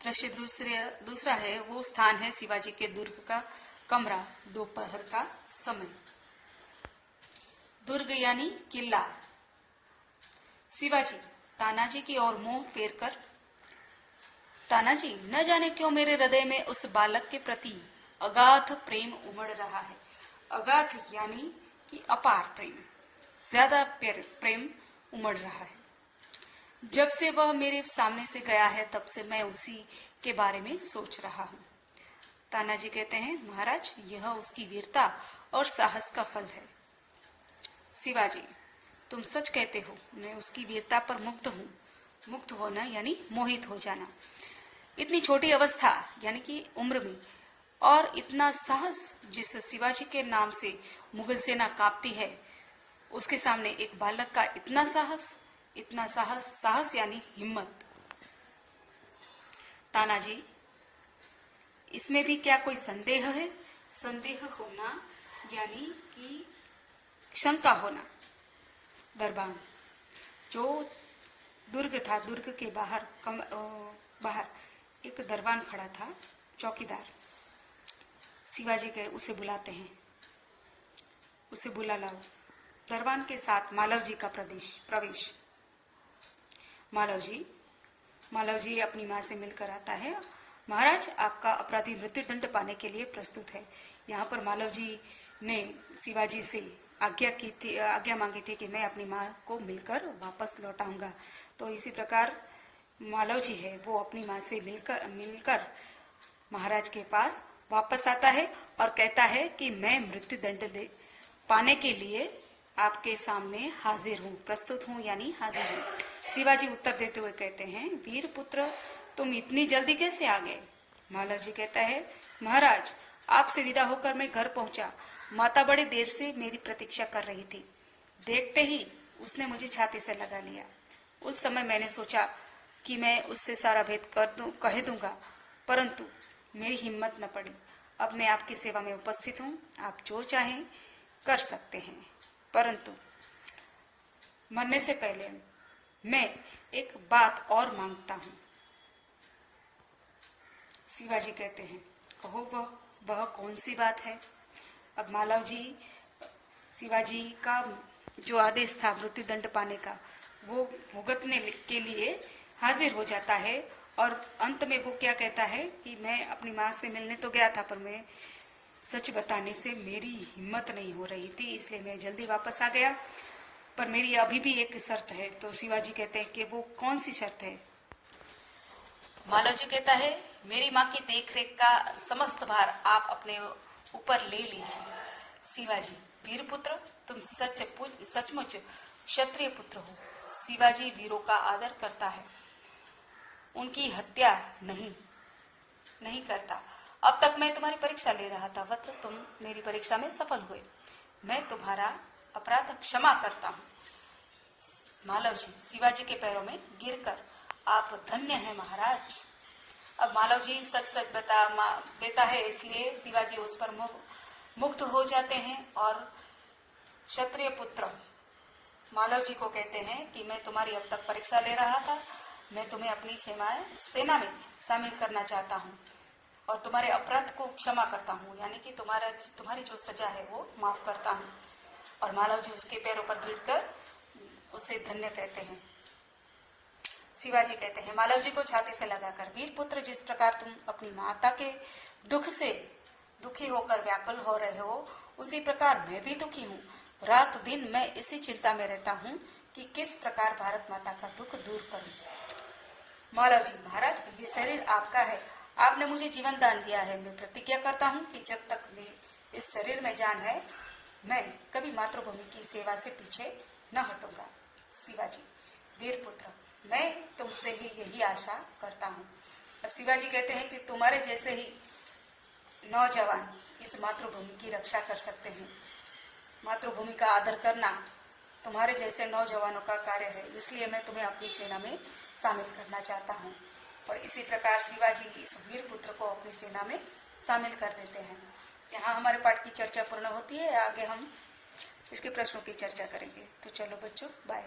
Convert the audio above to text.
दृश्य दूसरा है, वो स्थान है शिवाजी के दुर्ग का कमरा, दोपहर का समय। दुर्ग यानी किला। शिवाजी तानाजी की ओर मुंह फेर कर, तानाजी, न जाने क्यों मेरे हृदय में उस बालक के प्रति अगाध प्रेम उमड़ रहा है। अगाध यानी कि अपार प्रेम, ज्यादा प्रेम उमड़ रहा है। जब से वह मेरे सामने से गया है तब से मैं उसी के बारे में सोच रहा हूँ। तानाजी कहते हैं, महाराज, यह उसकी वीरता और साहस का फल है। शिवाजी, तुम सच कहते हो, मैं उसकी वीरता पर मुग्ध हूँ। मुग्ध होना यानी मोहित हो जाना। इतनी छोटी अवस्था यानी कि उम्र में और इतना साहस, जिस शिवाजी के नाम से मुगल सेना कांपती है, उसके सामने एक बालक का इतना साहस, इतना साहस, साहस यानी हिम्मत। तानाजी, इसमें भी क्या कोई संदेह है? संदेह होना यानी कि शंका होना। दरबान, जो दुर्ग था, दुर्ग के बाहर बाहर एक दरबान खड़ा था, चौकीदार। शिवाजी गए, उसे बुलाते हैं, उसे बुला लाओ। दरबान के साथ मालव जी का प्रवेश। मालव जी अपनी माँ से मिलकर आता है। महाराज, आपका अपराधी मृत्यु दंड पाने के लिए प्रस्तुत है। यहाँ पर मालव जी ने शिवाजी से आज्ञा मांगी थी कि मैं अपनी माँ को मिलकर वापस लौटाऊंगा। तो इसी प्रकार मालव जी है, वो अपनी माँ से मिलकर महाराज के पास वापस आता है और कहता है कि मैं मृत्यु दंड पाने के लिए आपके सामने हाजिर हूँ, प्रस्तुत हूँ यानी हाजिर हूँ। शिवाजी उत्तर देते हुए कहते हैं, वीर पुत्र, तुम इतनी जल्दी कैसे आ गए? मालव जी कहता है, महाराज, आपसे विदा होकर मैं घर पहुंचा। माता बड़े देर से मेरी प्रतीक्षा कर रही थी। देखते ही उसने मुझे छाती से लगा लिया। उस समय मैंने सोचा कि मैं उससे सारा भेद कह दूंगा, परंतु मेरी हिम्मत न पड़ी। अब मैं आपकी सेवा में उपस्थित हूँ, आप जो चाहें कर सकते हैं, परंतु मरने से पहले मैं एक बात और मांगता हूँ। शिवाजी कहते हैं, कहो, वह कौन सी बात है? अब मालव जी शिवाजी का जो आदेश था मृत्यु दंड पाने का, वो भुगतने के लिए हाजिर हो जाता है और अंत में वो क्या कहता है कि मैं अपनी माँ से मिलने तो गया था, पर मैं सच बताने से मेरी हिम्मत नहीं हो रही थी, इसलिए मैं जल्दी वापस आ गया, पर मेरी अभी भी एक शर्त है। तो शिवाजी कहते हैं कि वो कौन सी शर्त है? मालव जी कहता है, मेरी माँ की देखरेख का समस्त भार आप अपने ऊपर ले लीजिए। शिवाजी, वीर पुत्र, तुम सचमुच क्षत्रिय पुत्र हो। शिवाजी वीरों का आदर करता है, उनकी हत्या नहीं करता। अब तक मैं तुम्हारी परीक्षा ले रहा था वत्स, तुम मेरी परीक्षा में सफल हुए। मैं तुम्हारा अपराध क्षमा करता हूँ। मालव जी शिवाजी के पैरों में गिरकर, आप धन्य हैं महाराज। अब मालव जी सच देता है, इसलिए शिवाजी उस पर मुग्ध हो जाते हैं और क्षत्रिय पुत्र मालव जी को कहते हैं कि मैं तुम्हारी अब तक परीक्षा ले रहा था, मैं तुम्हें अपनी सेना में शामिल करना चाहता हूँ और तुम्हारे अपराध को क्षमा करता हूँ, यानी कि तुम्हारी जो सजा है वो माफ करता हूँ। और मालव जी उसके पैरों पर गिरकर उसे धन्य कहते हैं। शिवाजी कहते हैं मालव जी को छाती से लगाकर, वीर पुत्र, जिस प्रकार तुम अपनी माता के दुख से दुखी होकर व्याकुल हो रहे हो, उसी प्रकार मैं भी दुखी हूँ। रात दिन मैं इसी चिंता में रहता हूँ कि किस प्रकार भारत माता का दुख दूर करूं। मालव जी, महाराज, ये शरीर आपका है, आपने मुझे जीवन दान दिया है। मैं प्रतिज्ञा करता हूँ कि जब तक मैं इस शरीर में जान है, मैं कभी मातृभूमि की सेवा से पीछे न हटूंगा। शिवाजी, वीर पुत्र, मैं तुमसे ही यही आशा करता हूँ। अब शिवाजी कहते हैं कि तुम्हारे जैसे ही नौजवान इस मातृभूमि की रक्षा कर सकते हैं। मातृभूमि का आदर करना तुम्हारे जैसे नौजवानों का कार्य है, इसलिए मैं तुम्हें अपनी सेना में शामिल करना चाहता हूँ। और इसी प्रकार शिवाजी इस वीर पुत्र को अपनी सेना में शामिल कर देते हैं। यहाँ हमारे पाठ की चर्चा पूर्ण होती है। आगे हम इसके प्रश्नों की चर्चा करेंगे। तो चलो बच्चों, बाय।